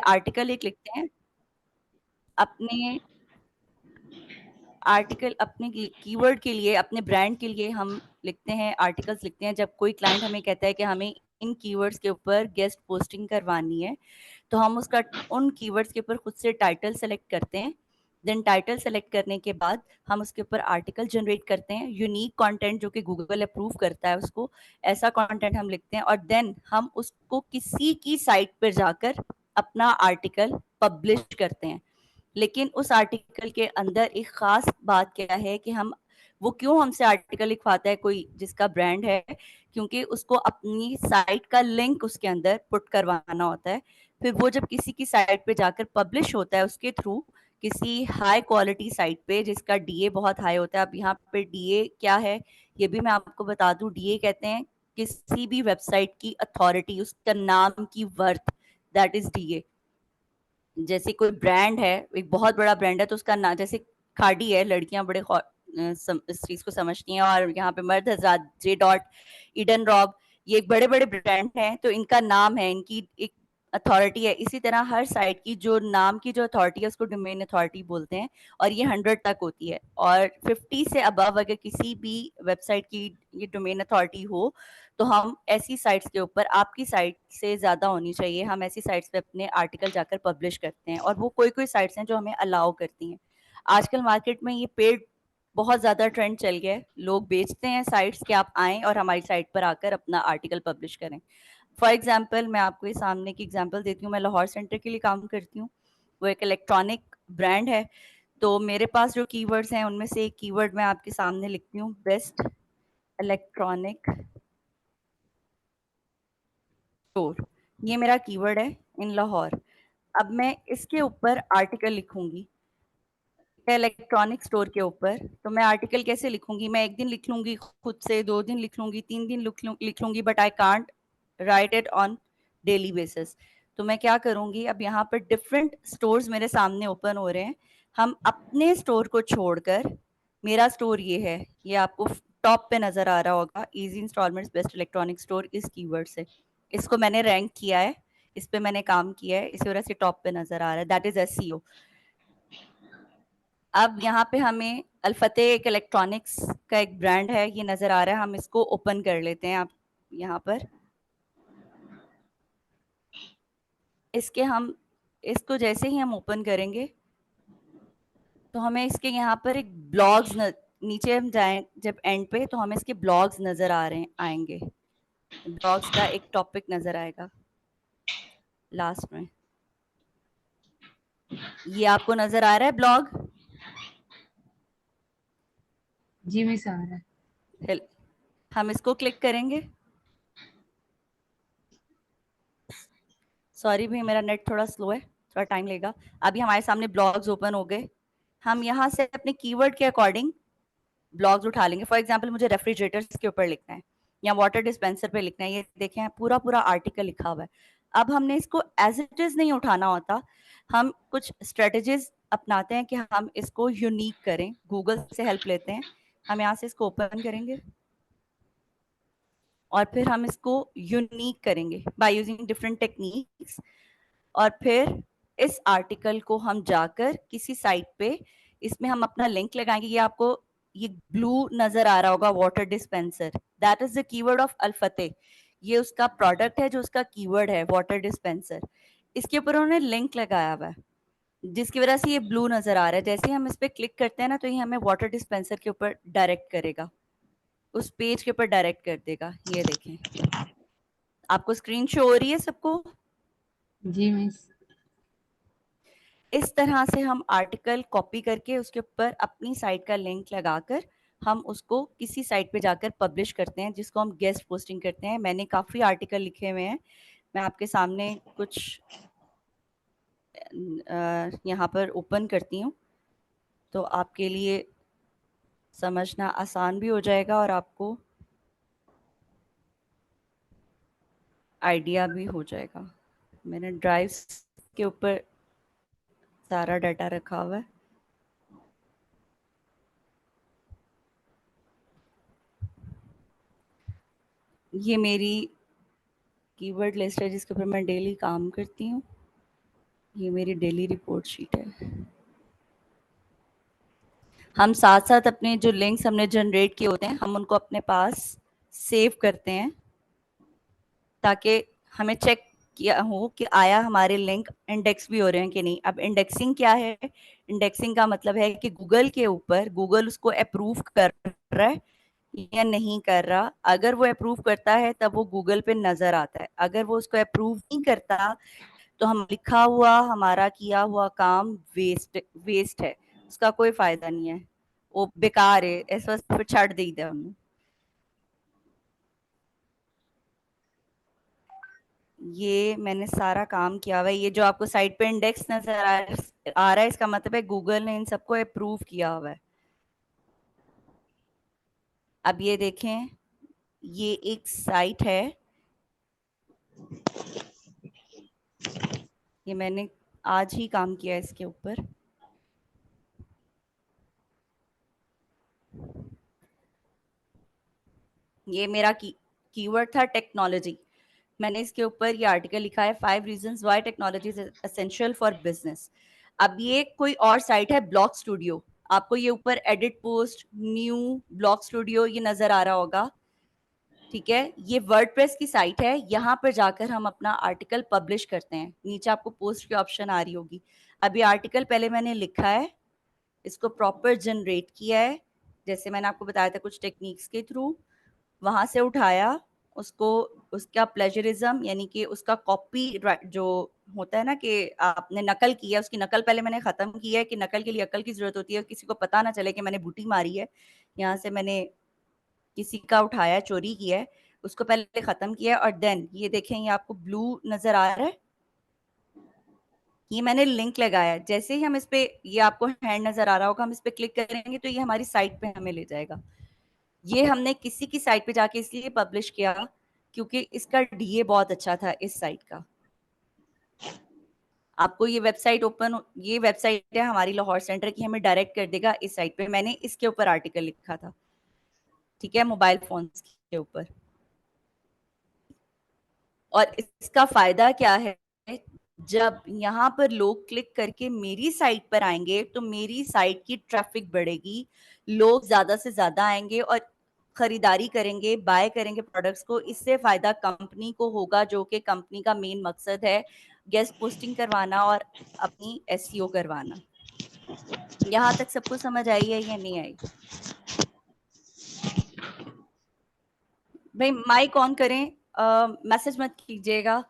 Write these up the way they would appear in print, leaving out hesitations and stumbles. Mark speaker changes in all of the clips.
Speaker 1: Article एक लिखते हैं अपने आर्टिकल अपने कीवर्ड के लिए, अपने ब्रांड के लिए हम लिखते हैं, आर्टिकल्स लिखते हैं। जब कोई क्लाइंट हमें कहता है कि हमें इन कीवर्ड्स के ऊपर गेस्ट पोस्टिंग करवानी है, तो हम उसका उन कीवर्ड्स के ऊपर खुद से टाइटल सेलेक्ट करते हैं। देन टाइटल सेलेक्ट करने के बाद हम उसके ऊपर आर्टिकल जनरेट करते हैं, यूनिक कंटेंट जो कि गूगल अप्रूव करता है उसको, ऐसा कंटेंट हम लिखते हैं। और देन हम उसको किसी की साइट पर जाकर अपना आर्टिकल पब्लिश करते हैं। लेकिन उस आर्टिकल के अंदर एक खास बात क्या है कि हम वो क्यों हमसे आर्टिकल लिखवाता है कोई जिसका ब्रांड है, क्योंकि उसको अपनी साइट का लिंक उसके अंदर पुट करवाना होता है। फिर वो जब किसी की साइट पे जाकर पब्लिश होता है उसके थ्रू किसी हाई क्वालिटी साइट पे जिसका डीए बहुत हाई होता है। अब यहाँ पे डीए क्या है ये भी मैं आपको बता दूं। डीए कहते हैं किसी भी वेबसाइट की अथॉरिटी, उसका नाम की वर्थ, दैट इज डीए। जैसे कोई ब्रांड है, एक बहुत बड़ा ब्रांड है, तो उसका नाम जैसे खाड़ी है, लड़कियां बड़े इस चीज को समझती हैं। और यहाँ पे मर्द हजरात, जे डॉट, ईडन रॉब, ये एक बड़े बड़े ब्रांड हैं, तो इनका नाम है, इनकी एक अथॉरिटी है। इसी तरह हर साइट की जो नाम की जो अथॉरिटी है उसको डोमेन अथॉरिटी बोलते हैं, और ये 100 तक होती है। और 50 से अबव अगर किसी भी वेबसाइट की ये डोमेन अथॉरिटी हो, तो हम ऐसी साइट्स के ऊपर, आपकी साइट से ज़्यादा होनी चाहिए, हम ऐसी साइट्स पे अपने आर्टिकल जाकर पब्लिश करते हैं। और वो कोई कोई साइट्स हैं जो हमें अलाउ करती हैं। आजकल मार्केट में ये पेड बहुत ज़्यादा ट्रेंड चल गया है, लोग बेचते हैं साइट्स कि आप आएँ और हमारी साइट पर आकर अपना आर्टिकल पब्लिश करें। फॉर एग्जाम्पल मैं आपको ये सामने की एग्जाम्पल देती हूँ। मैं लाहौर सेंटर के लिए काम करती हूँ, वो एक इलेक्ट्रॉनिक ब्रांड है। तो मेरे पास जो कीवर्ड्स हैं उनमें से एक कीवर्ड मैं आपके सामने लिखती हूँ, बेस्ट इलेक्ट्रॉनिक स्टोर। ये मेरा कीवर्ड है इन लाहौर। अब मैं इसके ऊपर आर्टिकल लिखूंगी इलेक्ट्रॉनिक स्टोर के ऊपर। तो मैं आर्टिकल कैसे लिखूंगी? मैं एक दिन लिख लूंगी खुद से, 2 दिन लिख लूंगी, 3 दिन लिख लूंगी, but I can't right it on daily basis. तो मैं क्या करूंगी, अब यहाँ पर डिफरेंट स्टोर्स मेरे सामने ओपन हो रहे हैं। हम अपने स्टोर को छोड़कर, मेरा स्टोर ये है, ये आपको टॉप पे नजर आ रहा होगा, easy instalments best electronic store, इस कीवर्ड से। इसको मैंने रैंक किया है, इस पे मैंने काम किया है, इसी वजह से टॉप पे नजर आ रहा है, दैट इज एसईओ। अब यहाँ पे हमें अल्फतेह एक इलेक्ट्रॉनिक्स का एक ब्रांड है, ये नजर आ रहा है, हम इसको ओपन कर लेते हैं। आप यहाँ पर इसको जैसे ही हम ओपन करेंगे तो हमें इसके यहाँ पर एक ब्लॉग्स नीचे हम जाएं जब एंड पे, तो हमें इसके ब्लॉग्स नजर आ रहे आएंगे, ब्लॉग्स का एक टॉपिक नजर आएगा लास्ट में। ये आपको नजर आ रहा है ब्लॉग?
Speaker 2: जी मिस आ रहा है।
Speaker 1: हम इसको क्लिक करेंगे। सॉरी भी, मेरा नेट थोड़ा स्लो है, थोड़ा टाइम लगेगा। अभी हमारे सामने ब्लॉग्स ओपन हो गए। हम यहाँ से अपने कीवर्ड के अकॉर्डिंग ब्लॉग्स उठा लेंगे। फॉर एग्जांपल मुझे रेफ्रिजरेटर्स के ऊपर लिखना है या वाटर डिस्पेंसर पे लिखना है, ये देखें पूरा पूरा आर्टिकल लिखा हुआ है। अब हमने इसको एज इट इज नहीं उठाना होता, हम कुछ स्ट्रेटेजीज अपनाते हैं कि हम इसको यूनिक करें, गूगल से हेल्प लेते हैं। हम यहाँ से इसको ओपन करेंगे और फिर हम इसको यूनिक करेंगे बाय यूजिंग डिफरेंट टेक्निक्स। और फिर इस आर्टिकल को हम जाकर किसी साइट पे, इसमें हम अपना लिंक लगाएंगे। ये आपको ये ब्लू नजर आ रहा होगा, water dispenser, that is the keyword of Alfateh. ये उसका प्रोडक्ट है जो उसका कीवर्ड है, वाटर डिस्पेंसर। इसके ऊपर उन्होंने लिंक लगाया हुआ है जिसकी वजह से ये ब्लू नजर आ रहा है। जैसे ही हम इस पर क्लिक करते हैं ना, तो ये हमें वाटर डिस्पेंसर के ऊपर डायरेक्ट करेगा, उस पेज के ऊपर डायरेक्ट कर देगा। ये देखें, आपको स्क्रीन शो हो रही है सबको?
Speaker 2: जी मिस।
Speaker 1: इस तरह से हम आर्टिकल कॉपी करके उसके ऊपर अपनी साइट का लिंक लगाकर हम उसको किसी साइट पे जाकर पब्लिश करते हैं, जिसको हम गेस्ट पोस्टिंग कहते हैं। मैंने काफ़ी आर्टिकल लिखे हुए हैं, मैं आपके सामने कुछ यहाँ पर ओपन करती हूँ, तो आपके लिए समझना आसान भी हो जाएगा और आपको आइडिया भी हो जाएगा। मैंने ड्राइव्स के ऊपर सारा डाटा रखा हुआ है। ये मेरी कीवर्ड लिस्ट है जिसके ऊपर मैं डेली काम करती हूँ। ये मेरी डेली रिपोर्ट शीट है। हम साथ-साथ अपने जो लिंक्स हमने जनरेट किए होते हैं, हम उनको अपने पास सेव करते हैं, ताकि हमें चेक किया हो कि आया हमारे लिंक इंडेक्स भी हो रहे हैं कि नहीं। अब इंडेक्सिंग क्या है? इंडेक्सिंग का मतलब है कि गूगल के ऊपर गूगल उसको अप्रूव कर रहा है या नहीं कर रहा। अगर वो अप्रूव करता है तब वो गूगल पे नज़र आता है। अगर वो उसको अप्रूव नहीं करता तो हम लिखा हुआ हमारा किया हुआ काम वेस्ट है, उसका कोई फायदा नहीं है, वो बेकार है, ऐसा फिर छाड़ दीदा हमने। ये मैंने सारा काम किया हुआ है। ये जो आपको साइट पे इंडेक्स नजर आ रहा है, इसका मतलब है गूगल ने इन सबको अप्रूव किया हुआ है। अब ये देखें, ये एक साइट है, ये मैंने आज ही काम किया है इसके ऊपर। ये मेरा कीवर्ड था टेक्नोलॉजी। मैंने इसके ऊपर ये आर्टिकल लिखा है 5 reasons why technology is essential for business. अब ये कोई और साइट है, ब्लॉग स्टूडियो। आपको ये ऊपर edit post new blog studio ये नजर आ रहा होगा, ठीक है। ये वर्डप्रेस की साइट है, यहाँ पर जाकर हम अपना आर्टिकल पब्लिश करते हैं। नीचे आपको पोस्ट की ऑप्शन आ रही होगी। अब ये आर्टिकल पहले मैंने लिखा है, इसको प्रॉपर जनरेट किया है, जैसे मैंने आपको बताया था कुछ टेक्निक्स के थ्रू। वहां से उठाया उसको, उसका प्लेजरिज्म यानी कि उसका कॉपी जो होता है ना कि आपने नकल की है, उसकी नकल पहले मैंने खत्म की है कि नकल के लिए अकल की जरूरत होती है, किसी को पता ना चले कि मैंने बूटी मारी है, यहाँ से मैंने किसी का उठाया, चोरी किया है, उसको पहले खत्म किया। और देन ये देखें, ये आपको ब्लू नजर आ रहा है, ये मैंने लिंक लगाया। जैसे ही हम इस पे, ये आपको हैंड नजर आ रहा होगा, हम इस पे क्लिक करेंगे तो ये हमारी साइट पे हमें ले जाएगा। ये हमने किसी की साइट पे जाके इसलिए पब्लिश किया क्योंकि इसका डीए बहुत अच्छा था इस साइट का। आपको ये वेबसाइट ओपन, ये वेबसाइट है हमारी लाहौर सेंटर की, हमें डायरेक्ट कर देगा इस साइट पे। मैंने इसके ऊपर आर्टिकल लिखा था, ठीक है, मोबाइल फोन्स के ऊपर। और इसका फायदा क्या है? जब यहाँ पर लोग क्लिक करके मेरी साइट पर आएंगे तो मेरी साइट की ट्रैफिक बढ़ेगी, लोग ज्यादा से ज्यादा आएंगे और खरीदारी करेंगे, बाय करेंगे प्रोडक्ट्स को। इससे फायदा कंपनी को होगा, जो कि कंपनी का मेन मकसद है गेस्ट पोस्टिंग करवाना और अपनी एसईओ करवाना। यहाँ तक सबको समझ आई है या नहीं आई? भाई माइक ऑन करें, मैसेज मत कीजिएगा,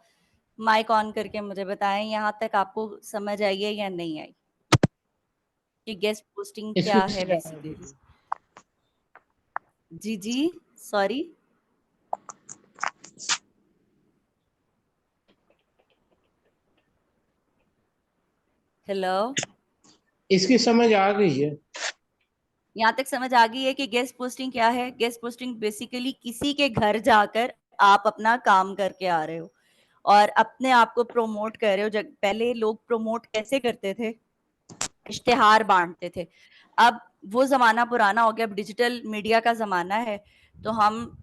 Speaker 1: माइक ऑन करके मुझे बताएं यहाँ तक आपको समझ आई है या नहीं आई कि गेस्ट पोस्टिंग
Speaker 2: इसकी
Speaker 1: क्या है बेसिकली। जी जी, सॉरी। हेलो,
Speaker 2: इसकी समझ आ गई है।
Speaker 1: यहाँ तक समझ आ गई है कि गेस्ट पोस्टिंग क्या है? गेस्ट पोस्टिंग बेसिकली किसी के घर जाकर आप अपना काम करके आ रहे हो और अपने आप को प्रमोट कर रहे हो। जब पहले लोग प्रमोट कैसे करते थे? इश्तेहार बांटते थे। अब वो जमाना पुराना हो गया, अब डिजिटल मीडिया का जमाना है, तो हम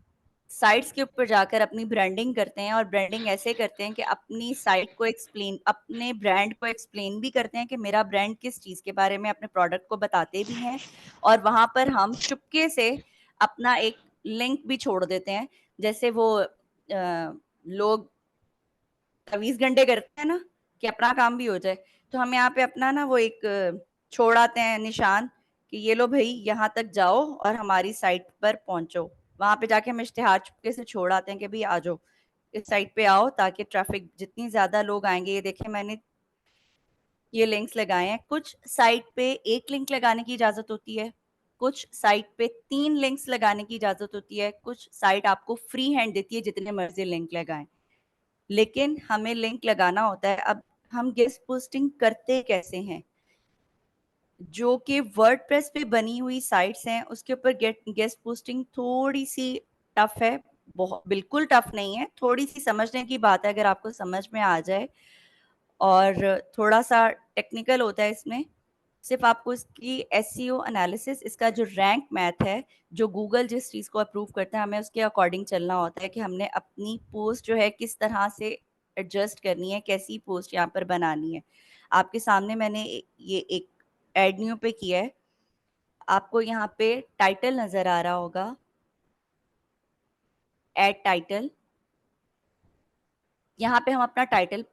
Speaker 1: साइट्स के ऊपर जाकर अपनी ब्रांडिंग करते हैं। और ब्रांडिंग ऐसे करते हैं कि अपनी साइट को एक्सप्लेन, अपने ब्रांड को एक्सप्लेन भी करते हैं कि मेरा ब्रांड किस चीज के बारे में, अपने प्रोडक्ट को बताते भी हैं। और वहां पर हम चुपके से अपना एक लिंक भी छोड़ देते हैं, जैसे वो लोग 24 घंटे करते हैं ना कि अपना काम भी हो जाए, तो हम यहाँ पे अपना ना वो एक छोड़ आते हैं निशान कि ये लो भाई, यहाँ तक जाओ और हमारी साइट पर पहुंचो। वहां पे जाके हम इश्तेहार चुपके से छोड़ आते हैं कि भाई आ जाओ, इस साइट पे आओ, ताकि ट्रैफिक जितनी ज्यादा लोग आएंगे। ये देखें, मैंने ये लिंक्स लगाए हैं। कुछ साइट पे एक लिंक लगाने की इजाजत होती है, कुछ साइट पे 3 लिंक्स लगाने की इजाजत होती है, कुछ साइट आपको फ्री हैंड देती है जितने मर्जी लिंक लगाएं, लेकिन हमें लिंक लगाना होता है। अब हम गेस्ट पोस्टिंग करते कैसे हैं? जो कि वर्डप्रेस पे बनी हुई साइट्स हैं उसके ऊपर गेस्ट पोस्टिंग थोड़ी सी टफ है, बहुत बिल्कुल टफ नहीं है, थोड़ी सी समझने की बात है अगर आपको समझ में आ जाए। और थोड़ा सा टेक्निकल होता है इसमें। सिर्फ आपको इसकी एसईओ एनालिसिस, इसका जो रैंक मैथ है, जो गूगल जिस चीज़ को अप्रूव करता है, हमें उसके अकॉर्डिंग चलना होता है कि हमने अपनी पोस्ट जो है किस तरह से एडजस्ट करनी है, कैसी पोस्ट यहाँ पर बनानी है। आपके सामने मैंने ये एक एड न्यू पे किया है। आपको यहाँ पे टाइटल नजर आ रहा होगा, एड टाइटल। यहाँ पे हम अपना टाइटल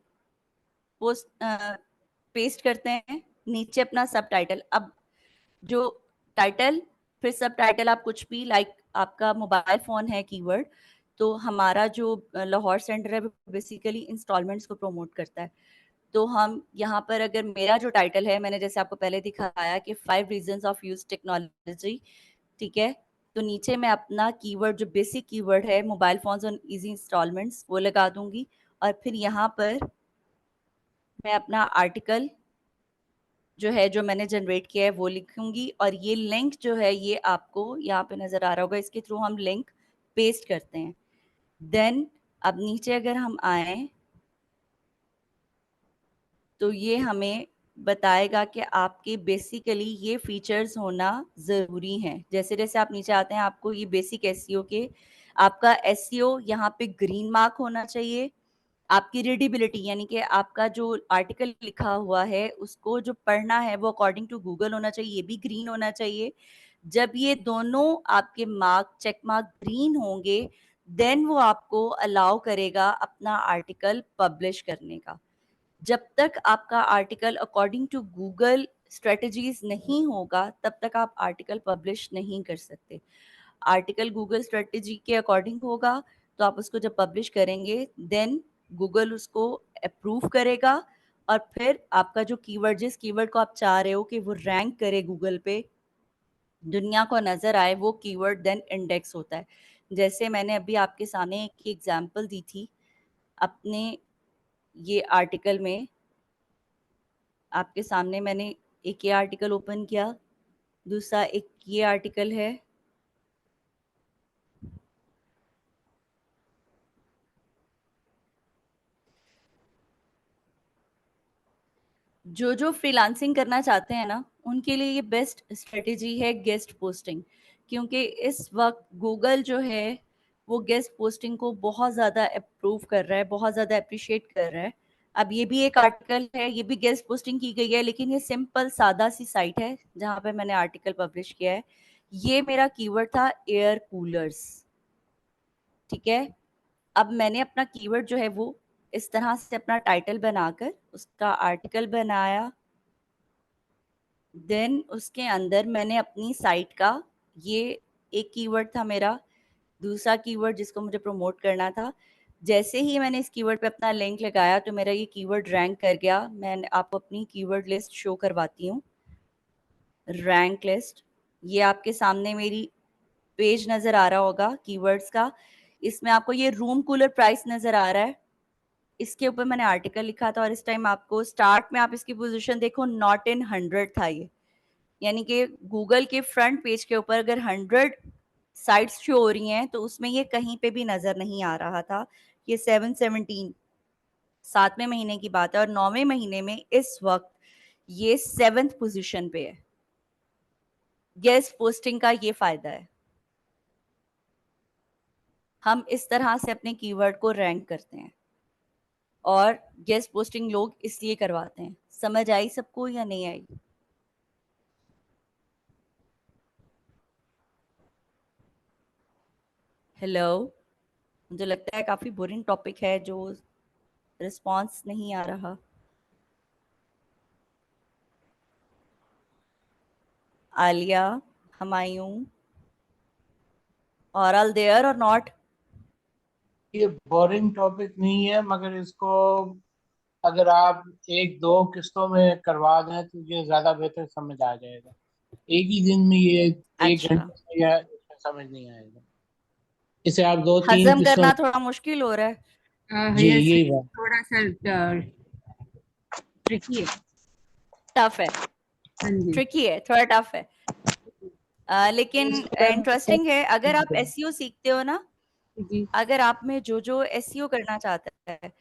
Speaker 1: पोस्ट पेस्ट करते हैं, नीचे अपना सब टाइटल। अब जो टाइटल फिर सब टाइटल आप कुछ भी लाइक आपका मोबाइल फोन है कीवर्ड, तो हमारा जो लाहौर सेंटर है वो बेसिकली इंस्टॉलमेंट्स को प्रमोट करता है। तो हम यहाँ पर अगर मेरा जो टाइटल है, मैंने जैसे आपको पहले दिखाया कि 5 रीजंस ऑफ यूज टेक्नोलॉजी, ठीक है, तो नीचे मैं अपना कीवर्ड जो बेसिक कीवर्ड है mobile phones on easy instalments वो लगा दूंगी, और फिर यहाँ पर मैं अपना आर्टिकल जो है जो मैंने जनरेट किया है वो लिखूंगी, और ये लिंक जो है ये आपको यहाँ पे नजर आ रहा होगा, इसके थ्रू हम लिंक पेस्ट करते हैं। देन अब नीचे अगर हम आए तो ये हमें बताएगा कि आपके बेसिकली ये फीचर्स होना ज़रूरी हैं। जैसे जैसे आप नीचे आते हैं आपको ये बेसिक एसईओ के, आपका एसईओ यहाँ पे ग्रीन मार्क होना चाहिए। आपकी रीडेबिलिटी यानी कि आपका जो आर्टिकल लिखा हुआ है उसको जो पढ़ना है वो अकॉर्डिंग टू गूगल होना चाहिए, ये भी ग्रीन होना चाहिए। जब ये दोनों आपके मार्क चेक मार्क ग्रीन होंगे देन वो आपको अलाउ करेगा अपना आर्टिकल पब्लिश करने का। जब तक आपका article according to Google strategies नहीं होगा तब तक आप आर्टिकल पब्लिश नहीं कर सकते। आर्टिकल गूगल स्ट्रेटजी के अकॉर्डिंग होगा तो आप उसको जब पब्लिश करेंगे देन गूगल उसको अप्रूव करेगा, और फिर आपका जो कीवर्ड जिस कीवर्ड को आप चाह रहे हो कि वो रैंक करे गूगल पे, दुनिया को नजर आए, वो कीवर्ड देन इंडेक्स होता है। जैसे मैंने अभी आपके सामने एक एग्जांपल दी थी अपने ये आर्टिकल में, आपके सामने मैंने एक ये आर्टिकल ओपन किया, दूसरा एक ये आर्टिकल है। जो जो फ्रीलांसिंग करना चाहते हैं ना उनके लिए ये बेस्ट स्ट्रेटेजी है गेस्ट पोस्टिंग, क्योंकि इस वक्त गूगल जो है वो गेस्ट पोस्टिंग को बहुत ज़्यादा अप्रूव कर रहा है, बहुत ज़्यादा अप्रिशिएट कर रहा है। अब ये भी एक आर्टिकल है, ये भी गेस्ट पोस्टिंग की गई है, लेकिन ये सिंपल सादा सी साइट है जहाँ पे मैंने आर्टिकल पब्लिश किया है। ये मेरा कीवर्ड था एयर कूलर्स, ठीक है। अब मैंने अपना कीवर्ड जो है वो इस तरह से अपना टाइटल बनाकर उसका आर्टिकल बनाया, देन उसके अंदर मैंने अपनी साइट का ये एक कीवर्ड था मेरा, दूसरा कीवर्ड जिसको मुझे प्रमोट करना था। जैसे ही मैंने इस कीवर्ड पे अपना लिंक लगाया तो मेरा ये कीवर्ड रैंक कर गया। मैं आपको अपनी कीवर्ड लिस्ट शो करवाती हूँ, रैंक लिस्ट। ये आपके सामने मेरी पेज नज़र आ रहा होगा कीवर्ड्स का, इसमें आपको ये रूम कूलर प्राइस नज़र आ रहा है, इसके ऊपर मैंने आर्टिकल लिखा था, और इस टाइम आपको स्टार्ट में आप इसकी पोजीशन देखो नॉट इन 100 था ये, यानी कि गूगल के फ्रंट पेज के ऊपर अगर 100 साइट्स शो हो रही हैं तो उसमें ये कहीं पे भी नजर नहीं आ रहा था। ये 717 सातवें महीने की बात है, और 9वें महीने में इस वक्त ये 7th पोजीशन पे है। गेस्ट पोस्टिंग का ये फायदा है, हम इस तरह से अपने कीवर्ड को रैंक करते हैं, और गेस्ट पोस्टिंग लोग इसलिए करवाते हैं। समझ आई सबको या नहीं आई? हेलो, मुझे लगता है काफी बोरिंग टॉपिक है जो रिस्पॉन्स नहीं आ रहा। आलिया, हमायूं, और ऑल देयर और नॉट?
Speaker 2: ये बोरिंग टॉपिक नहीं है, मगर इसको अगर आप एक दो किस्तों में करवा दें तो ये ज्यादा बेहतर समझ आ जाएगा। एक ही दिन में ये एक
Speaker 1: अच्छा,
Speaker 2: घंटे में या इसमें समझ नहीं आएगा। इसे आप दो तीन
Speaker 1: हजम
Speaker 2: किस्तों
Speaker 1: करना
Speaker 2: में।
Speaker 1: थोड़ा मुश्किल हो रहा है।
Speaker 2: जी
Speaker 3: यस,
Speaker 2: यही बात।
Speaker 3: थोड़ा सा ट्रिकी है।
Speaker 1: टफ है,
Speaker 3: हाँ जी।
Speaker 1: ट्रिकी है, थोड़ा टफ है। लेकिन
Speaker 2: इसके बारे में
Speaker 1: इंटरेस्टिंग है। अगर आप एसईओ सीखते हो ना,
Speaker 3: जी
Speaker 1: अगर आप में जो जो एसईओ करना चाहता है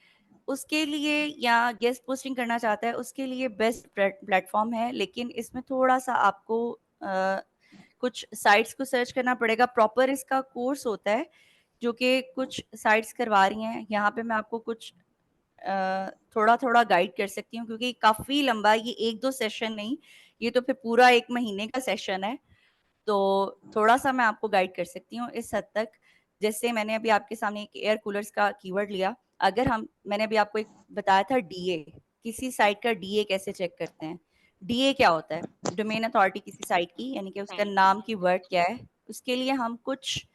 Speaker 1: उसके लिए, या गेस्ट पोस्टिंग करना चाहता है उसके लिए बेस्ट प्लेटफॉर्म है, लेकिन इसमें थोड़ा सा आपको कुछ साइट्स को सर्च करना पड़ेगा। प्रॉपर इसका कोर्स होता है जो कि कुछ साइट्स करवा रही हैं। यहाँ पे मैं आपको कुछ थोड़ा थोड़ा गाइड कर सकती हूँ, क्योंकि काफी लंबा, ये एक दो सेशन नहीं, ये तो फिर पूरा एक महीने का सेशन है। तो थोड़ा सा मैं आपको गाइड कर सकती हूँ इस हद तक। जैसे मैंने अभी आपके सामने एक एयर कूलर्स का कीवर्ड लिया, अगर हम, मैंने अभी आपको एक बताया था डीए, किसी साइट का डीए कैसे चेक करते हैं। डीए क्या होता है? डोमेन अथॉरिटी किसी साइट की, यानी कि उसका नाम की वर्ड क्या है। उसके लिए हम कुछ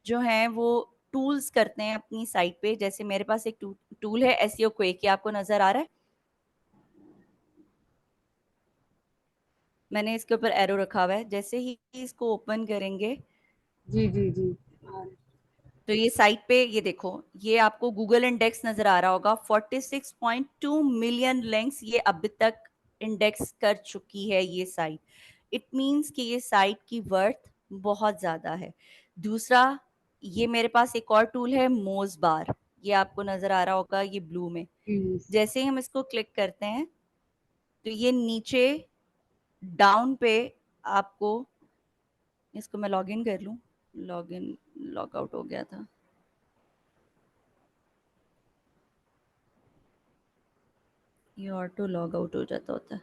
Speaker 1: जो है वो टूल्स करते हैं अपनी साइट पे। जैसे मेरे पास एक टूल है एसईओ क्वेक, ये आपको नजर आ रहा है? मैंने इसके ऊपर एरो रखा हुआ है, जैसे ही इसको ओपन करेंगे
Speaker 2: जी जी जी।
Speaker 1: तो ये साइट पे, ये देखो, ये आपको गूगल इंडेक्स नजर आ रहा होगा। 46.2 मिलियन लिंक्स ये अभी तक इंडेक्स कर चुकी है ये साइट। इट मींस कि ये साइट की वर्थ बहुत ज्यादा है। दूसरा, ये मेरे पास एक और टूल है मोज बार, ये आपको नजर आ रहा होगा, ये ब्लू में। जैसे ही हम इसको क्लिक करते हैं तो ये नीचे डाउन पे आपको, इसको मैं लॉग इन कर लूं, लॉग इन, लॉग आउट हो गया था। ये ऑटो लॉग आउट हो जाता होता है।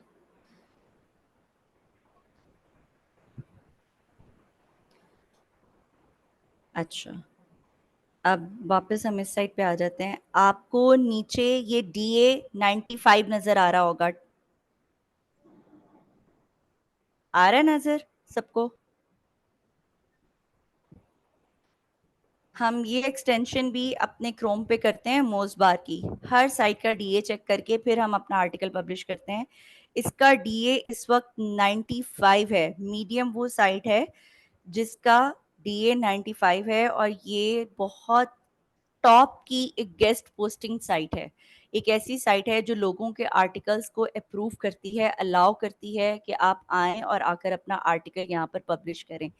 Speaker 1: अच्छा, अब वापस हम इस साइड पे आ जाते हैं। आपको नीचे ये DA95 नजर आ रहा होगा, आ रहा है नजर सबको? हम ये एक्सटेंशन भी अपने क्रोम पे करते हैं मोज बार की, हर साइट का डीए चेक करके फिर हम अपना आर्टिकल पब्लिश करते हैं। इसका डीए इस वक्त 95 है। मीडियम वो साइट है जिसका डीए 95 है, और ये बहुत टॉप की एक गेस्ट पोस्टिंग साइट है। एक ऐसी साइट है जो लोगों के आर्टिकल्स को अप्रूव करती है, अलाउ करती है कि आप आएं और आकर अपना आर्टिकल यहाँ पर पब्लिश करें।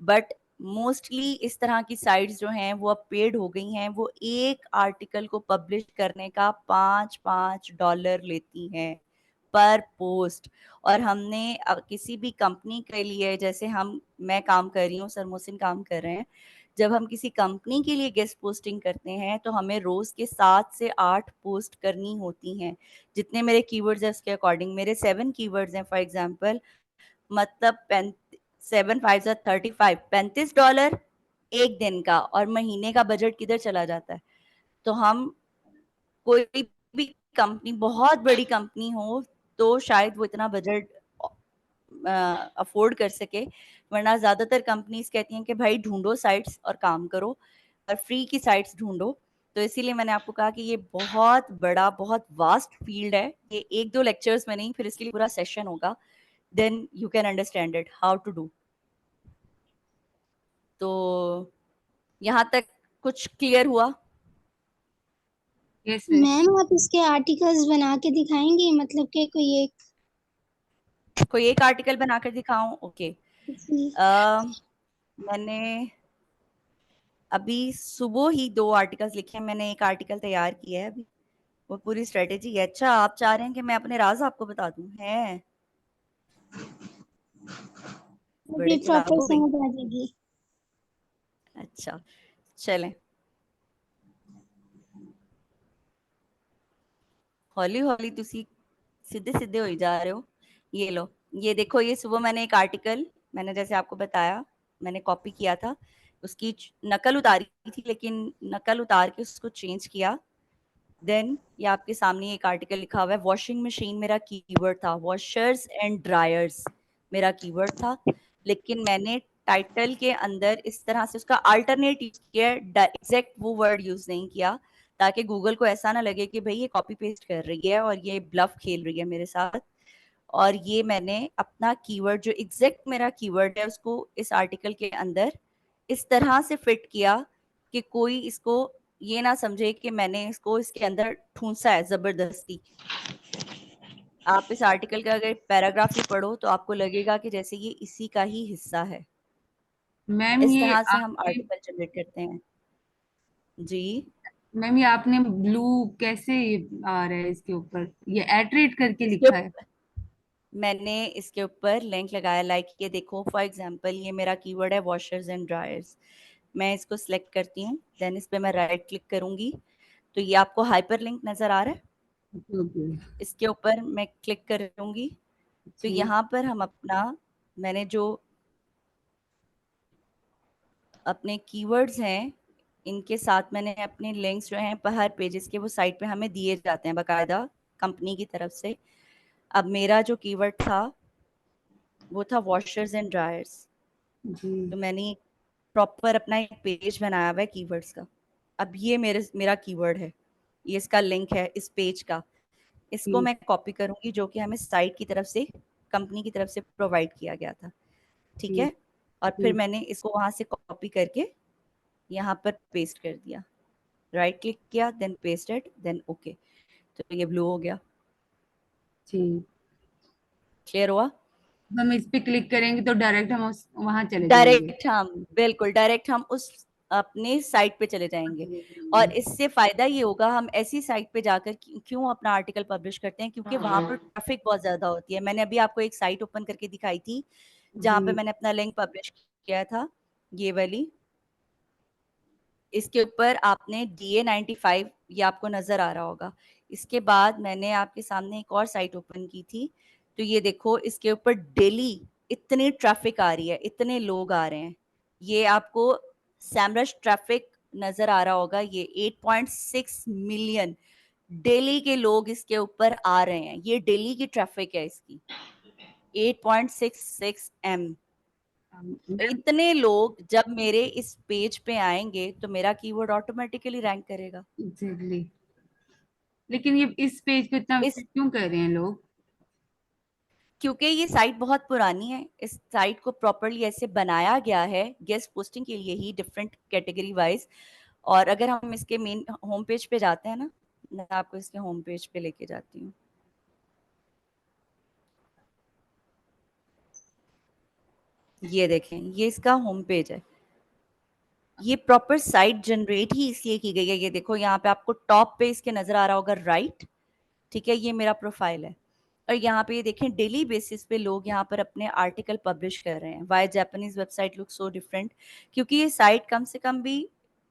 Speaker 1: बट मोस्टली इस तरह की साइट्स जो हैं वो अब पेड हो गई हैं, वो एक आर्टिकल को पब्लिश करने का $5 लेती हैं पर पोस्ट। और हमने किसी भी कंपनी के लिए, जैसे मैं काम कर रही हूँ, सर मोहसिन काम कर रहे हैं, जब हम किसी कंपनी के लिए गेस्ट पोस्टिंग करते हैं तो हमें रोज के 7 से 8 पोस्ट करनी होती हैं। जितने मेरे कीवर्ड्स हैं उसके अकॉर्डिंग, मेरे 7 कीवर्ड्स हैं फॉर एग्जाम्पल, मतलब 7 5 35, $35 एक दिन का, और महीने का बजट किधर चला जाता है। तो हम, कोई भी कंपनी, बहुत बड़ी कंपनी हो तो शायद वो इतना बजट अफोर्ड कर सके, वरना ज्यादातर कंपनीज कहती हैं कि भाई ढूंढो साइट्स और काम करो, और फ्री की साइट्स ढूंढो। तो इसीलिए मैंने आपको कहा कि ये बहुत बड़ा, बहुत वास्ट फील्ड है। ये एक दो लेक्चर्स में नहीं, फिर इसके लिए पूरा सेशन होगा, then you can understand it how to do. तो यहाँ तक कुछ क्लियर हुआ?
Speaker 2: Yes yes.
Speaker 3: मैम आप इसके आर्टिकल्स बना के दिखाएंगी, मतलब कि कोई एक?
Speaker 1: कोई एक आर्टिकल बनाकर दिखाऊं? ओके।
Speaker 3: जी।
Speaker 1: मैंने अभी सुबह ही 2 आर्टिकल्स लिखे हैं, मैंने एक आर्टिकल तैयार किया है अभी, वो पूरी स्ट्रेटेजी है। अच्छा, आप चाह रहे हैं कि मैं अपने राज आपको बता दूं? हैं,
Speaker 3: मुझे
Speaker 1: बड़े चालाक
Speaker 3: प्रॉपर
Speaker 1: हो गई।
Speaker 3: समझ आ जाएगी।
Speaker 1: अच्छा, चलें, हौली हौली तुसी सीधे सीधे हो जा रहे हो। ये लो, ये देखो, ये सुबह मैंने एक आर्टिकल, मैंने जैसे आपको बताया, मैंने कॉपी किया था, उसकी नकल उतारी थी, लेकिन नकल उतार के उसको चेंज किया। देन ये आपके सामने एक आर्टिकल लिखा हुआ है, वॉशिंग मशीन मेरा कीवर्ड था, वॉशर्स एंड ड्रायर्स मेरा कीवर्ड था, लेकिन मैंने टाइटल के अंदर इस तरह से उसका अल्टरनेट किया, एग्जैक्ट वो वर्ड यूज नहीं किया, ताकि गूगल को ऐसा ना लगे कि भाई ये कॉपी पेस्ट कर रही है और ये ब्लफ खेल रही है मेरे साथ। और ये मैंने अपना कीवर्ड, जो एग्जैक्ट मेरा कीवर्ड है, उसको इस आर्टिकल के अंदर इस तरह से फिट किया कि कोई इसको ये ना समझे कि मैंने इसको इसके अंदर ठूंसा है जबरदस्ती। आप इस आर्टिकल का अगर पैराग्राफ भी पढ़ो तो आपको लगेगा कि जैसे ये इसी का ही हिस्सा है।
Speaker 2: मैम
Speaker 1: इस
Speaker 2: ये
Speaker 1: तरह से हम
Speaker 2: आपने
Speaker 1: आर्टिकल जनरेट करते हैं जी।
Speaker 2: मैम ये आपने ब्लू कैसे आ रहा है इसके ऊपर, ये एटरेट करके
Speaker 1: इसके
Speaker 2: लिखा है?
Speaker 1: ऊपर मैंने इसके ऊपर लिंक लगाया, लाइक ये देखो, फॉर एग्जांपल ये मेरा कीवर्ड है वॉशर्स एंड ड्रायर्स। मैं इसको सिलेक्ट करती हूँ, देन इस पे मैं राइट क्लिक करूंगी, तो ये आपको हाइपरलिंक नजर आ रहा है,
Speaker 4: ओके।
Speaker 1: इसके ऊपर मैं क्लिक करूंगी तो
Speaker 4: जी।
Speaker 1: यहाँ पर हम मैंने जो अपने कीवर्ड्स हैं इनके साथ मैंने अपने लिंक्स जो हैं पर हर पेजेस के वो साइट पे हमें दिए जाते हैं बाकायदा कंपनी की तरफ से। अब मेरा जो कीवर्ड था वो था वॉशर्स एंड ड्रायर्स,
Speaker 4: जी।
Speaker 1: तो मैंने प्रॉपर अपना एक पेज बनाया हुआ है कीवर्ड्स का। अब ये मेरा कीवर्ड है, ये इसका लिंक है इस पेज का, इसको
Speaker 4: जी।
Speaker 1: मैं कॉपी करूंगी जो कि हमें साइट की तरफ से कंपनी की तरफ से प्रोवाइड किया गया था, ठीक
Speaker 4: जी।
Speaker 1: है। और
Speaker 4: जी।
Speaker 1: फिर मैंने इसको वहां से कॉपी करके यहाँ पर पेस्ट कर दिया, राइट क्लिक किया देन पेस्टेड देन ओके, तो ये ब्लू हो गया।
Speaker 4: जी।
Speaker 1: क्लियर हुआ?
Speaker 4: हम इस पे क्लिक करेंगे तो डायरेक्ट हम वहां चले जाएंगे।
Speaker 1: डायरेक्ट हम बिल्कुल डायरेक्ट हम उस अपने साइट पे चले जाएंगे। और इससे फायदा ये होगा, हम ऐसी साइट पे जाकर क्यों अपना आर्टिकल पब्लिश करते हैं, क्योंकि वहां पर ट्रैफिक बहुत ज्यादा होती है। मैंने अभी आपको एक साइट ओपन करके दिखाई थी जहाँ पे
Speaker 4: जी।
Speaker 1: मैंने अपना लिंक पब्लिश किया था, ये वाली, इसके ऊपर आपने DA95 ये आपको नजर आ रहा होगा। इसके बाद मैंने आपके सामने एक और साइट ओपन की थी, तो ये देखो इसके ऊपर डेली इतनी ट्रैफिक आ रही है, इतने लोग आ रहे हैं। ये आपको सैमरश ट्रैफिक नजर आ रहा होगा, ये 8.6 मिलियन डेली के लोग इसके ऊपर आ रहे हैं। ये डेली की ट्रैफिक है इसकी 8.66 M। तो इतने लोग जब मेरे इस पेज पे आएंगे तो मेरा कीवर्ड ऑटोमेटिकली रैंक करेगा।
Speaker 4: एग्जैक्टली। लेकिन ये इस पेज को इतना
Speaker 1: इस
Speaker 4: क्यों कर रहे हैं लोग?
Speaker 1: क्योंकि ये साइट बहुत पुरानी है, इस साइट को प्रॉपरली ऐसे बनाया गया है गेस्ट पोस्टिंग के लिए ही, डिफरेंट कैटेगरी वाइज। और अगर हम इसके मेन होम पेज पे जाते हैं ना, मैं आपको इसके होम पेज पे लेके जाती हूँ। ये देखें, ये इसका होम पेज है। ये प्रॉपर साइट जनरेट ही इसलिए की गई है। ये देखो यहाँ पे आपको टॉप पे इसके नजर आ रहा होगा राइट, ठीक है, ये मेरा प्रोफाइल है। और यहाँ पे ये देखें डेली बेसिस पे लोग यहाँ पर अपने आर्टिकल पब्लिश कर रहे हैं। Why Japanese website look so different, क्योंकि ये साइट कम से कम भी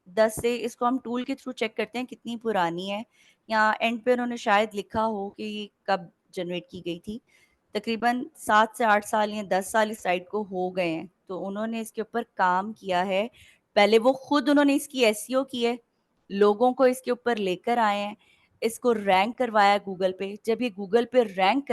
Speaker 1: 10 से, इसको हम टूल के थ्रू चेक करते हैं कितनी पुरानी है। यहाँ एंड पे उन्होंने शायद लिखा हो कि ये कब जनरेट की गई थी। तकरीबन 7 से 8 साल या 10 साल इस साइट को हो गए हैं, तो उन्होंने इसके ऊपर काम किया है। पहले वो खुद उन्होंने इसकी एसईओ की है, लोगों को इसके ऊपर लेकर आए हैं, इसको रैंक करवाया गूगल पे। जब ये गूगल पे रैंक